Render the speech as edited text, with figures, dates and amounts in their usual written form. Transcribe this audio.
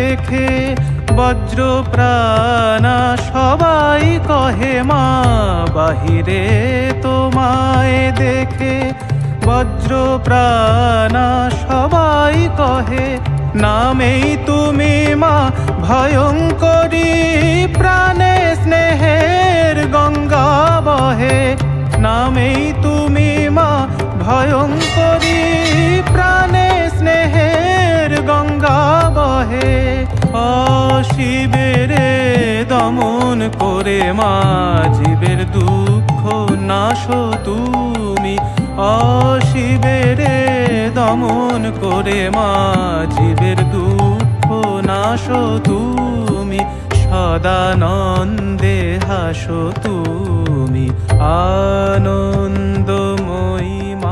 দেখে বজ্র প্রাণা সবাই কহে মা, বাহিরে তোমায় দেখে বজ্র প্রাণা সবাই কহে, নামেই তুমি মা ভয়ঙ্করী, প্রাণে স্নেহের গঙ্গা বহে। নামেই তুমি মা ভয়ঙ্করী, প্রাণে স্নেহের গঙ্গা বহে। অশিবের দমন করে মা জীবের দুঃখ নাশো তুমি, অশিবের দমন করে মা জীবের দুঃখ নাশো তুমি, সদানন্দে হাসো তুমি, আনন্দময়ী মা।